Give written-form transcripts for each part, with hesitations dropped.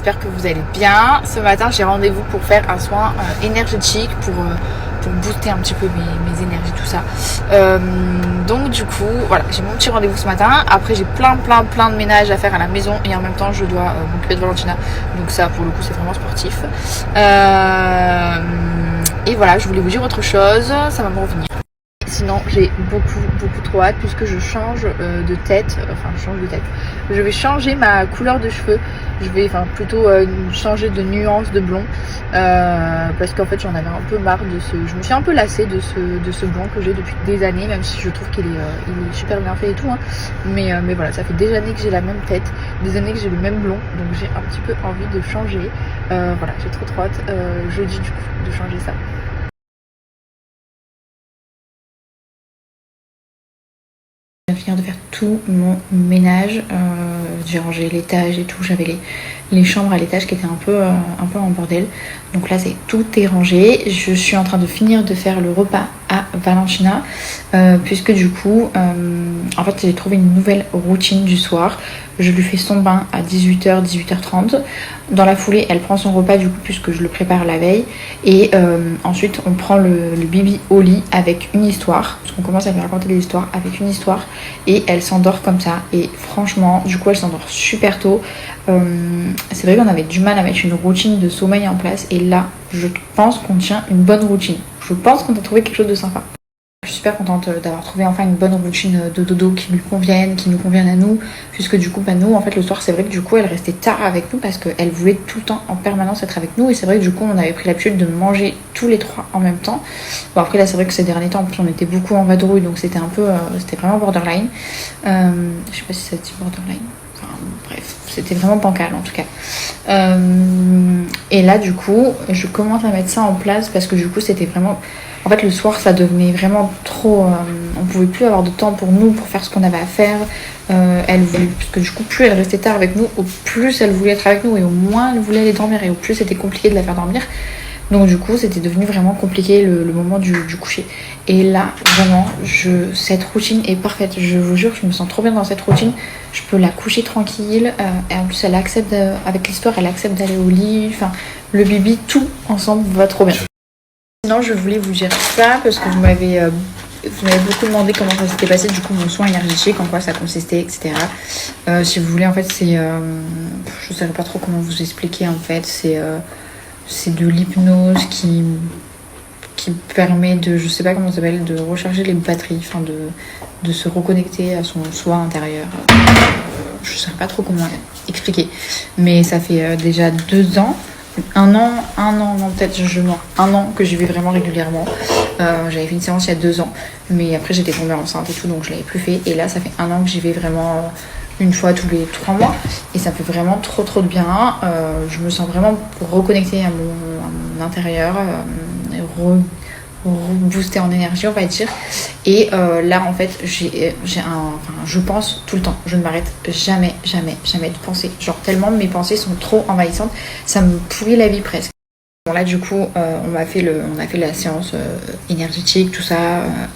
j'espère que vous allez bien. Ce matin j'ai rendez-vous pour faire un soin énergétique pour booster un petit peu mes énergies, tout ça. Donc du coup voilà, j'ai mon petit rendez-vous ce matin. Après j'ai plein de ménage à faire à la maison et en même temps je dois m'occuper de Valentina. Donc ça pour le coup c'est vraiment sportif. Et voilà, je voulais vous dire autre chose, ça va me revenir. Sinon j'ai beaucoup trop hâte puisque je change de tête, je vais changer ma couleur de cheveux, je vais plutôt changer de nuance de blond parce qu'en fait j'en avais un peu marre je me suis un peu lassée de ce blond que j'ai depuis des années, même si je trouve qu'il est super bien fait et tout hein. Mais voilà, ça fait des années que j'ai la même tête, des années que j'ai le même blond, donc j'ai un petit peu envie de changer. Voilà, j'ai trop hâte jeudi du coup de changer ça. Je viens de finir de faire tout mon ménage, j'ai rangé l'étage et tout, j'avais les chambres à l'étage qui étaient un peu en bordel, donc là tout est rangé. Je suis en train de finir de faire le repas à Valentina puisque du coup en fait j'ai trouvé une nouvelle routine du soir. Je lui fais son bain à 18h, 18h30. Dans la foulée, elle prend son repas du coup puisque je le prépare la veille. Et ensuite, on prend le bibi au lit avec une histoire. Parce qu'on commence à lui raconter des histoires avec une histoire. Et elle s'endort comme ça. Et franchement, du coup, elle s'endort super tôt. C'est vrai qu'on avait du mal à mettre une routine de sommeil en place. Et là, je pense qu'on tient une bonne routine. Je pense qu'on a trouvé quelque chose de sympa. Je suis super contente d'avoir trouvé enfin une bonne routine de dodo qui nous convienne à nous, puisque du coup nous en fait le soir c'est vrai que du coup elle restait tard avec nous parce qu'elle voulait tout le temps en permanence être avec nous, et c'est vrai que du coup on avait pris l'habitude de manger tous les trois en même temps. Bon après là c'est vrai que ces derniers temps en plus on était beaucoup en vadrouille, donc c'était un peu c'était vraiment borderline. Je sais pas si ça se dit borderline, enfin bref c'était vraiment bancal en tout cas. Et là du coup je commence à mettre ça en place parce que du coup c'était vraiment... En fait, le soir, ça devenait vraiment trop... on pouvait plus avoir de temps pour nous, pour faire ce qu'on avait à faire. Elle voulait... Parce que du coup, plus elle restait tard avec nous, au plus elle voulait être avec nous, et au moins elle voulait aller dormir, et au plus c'était compliqué de la faire dormir. Donc du coup, c'était devenu vraiment compliqué le moment du coucher. Et là, vraiment, cette routine est parfaite. Je vous jure, je me sens trop bien dans cette routine. Je peux la coucher tranquille. Et en plus, elle accepte, avec l'histoire, elle accepte d'aller au lit. Enfin, le bibi, tout ensemble va trop bien. Sinon, je voulais vous dire ça parce que vous m'avez beaucoup demandé comment ça s'était passé, du coup, mon soin énergétique, en quoi ça consistait, etc. Si vous voulez, en fait, c'est... je ne savais pas trop comment vous expliquer, en fait. C'est de l'hypnose qui permet de... Je sais pas comment ça s'appelle, de recharger les batteries, enfin, de se reconnecter à son soi intérieur. Je ne sais pas trop comment expliquer. Mais ça fait déjà 2 ans... Un an, non peut-être un an que j'y vais vraiment régulièrement. J'avais fait une séance il y a 2 ans, mais après j'étais tombée enceinte et tout, donc je l'avais plus fait. Et là ça fait 1 an que j'y vais vraiment une fois tous les 3 mois, et ça fait vraiment trop de bien. Je me sens vraiment reconnectée à mon intérieur, booster en énergie, on va dire. Et là en fait je pense tout le temps, je ne m'arrête jamais de penser, genre tellement mes pensées sont trop envahissantes, ça me pourrit la vie presque. Bon là du coup on a fait la séance énergétique, tout ça,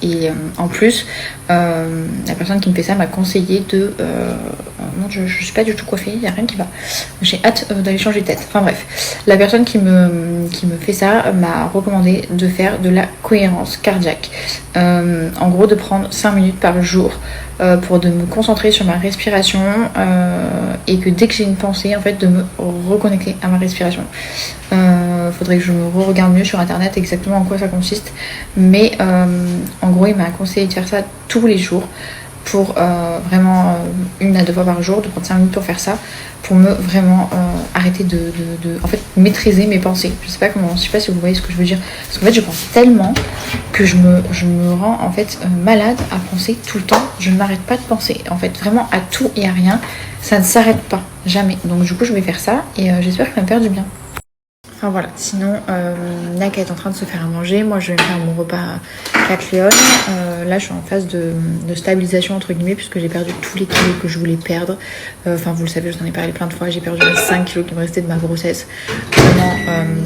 et en plus la personne qui me fait ça m'a conseillé de non, je suis pas du tout coiffée, il n'y a rien qui va, j'ai hâte d'aller changer de tête. Enfin bref, la personne qui me fait ça m'a recommandé de faire de la cohérence cardiaque, en gros de prendre 5 minutes par jour pour de me concentrer sur ma respiration, et que dès que j'ai une pensée en fait de me reconnecter à ma respiration. Faudrait que je me regarde mieux sur internet exactement en quoi ça consiste, mais en gros il m'a conseillé de faire ça tous les jours pour vraiment 1 à 2 fois par jour, de prendre 5 minutes pour faire ça, pour me vraiment arrêter de en fait maîtriser mes pensées. Je sais pas si vous voyez ce que je veux dire, parce qu'en fait je pense tellement que je me rends en fait malade à penser tout le temps. Je ne m'arrête pas de penser en fait, vraiment à tout et à rien, ça ne s'arrête pas, jamais. Donc du coup je vais faire ça, et j'espère que ça va me faire du bien. Enfin voilà, sinon Naka est en train de se faire à manger, moi je vais me faire mon repas Cathléon. Là je suis en phase de stabilisation entre guillemets, puisque j'ai perdu tous les kilos que je voulais perdre. Enfin vous le savez, je vous en ai parlé plein de fois, j'ai perdu les 5 kilos qui me restaient de ma grossesse. Vraiment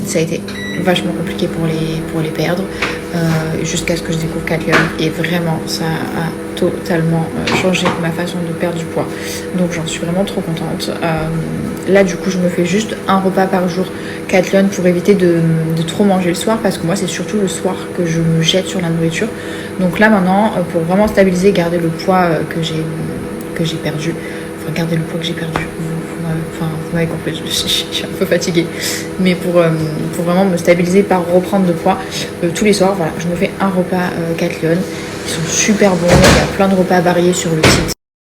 ça a été vachement compliqué pour les perdre, jusqu'à ce que je découvre Cathléon, et vraiment ça a totalement changé ma façon de perdre du poids. Donc j'en suis vraiment trop contente. là du coup je me fais juste un repas par jour 4 lionnes pour éviter de trop manger le soir, parce que moi c'est surtout le soir que je me jette sur la nourriture. Donc là maintenant pour vraiment stabiliser, garder le poids que j'ai perdu, enfin garder le poids que j'ai perdu, vous m'avez compris, je suis un peu fatiguée, mais pour vraiment me stabiliser par reprendre de poids, tous les soirs voilà, je me fais un repas 4 lionnes. Ils sont super bons, il y a plein de repas variés sur le site.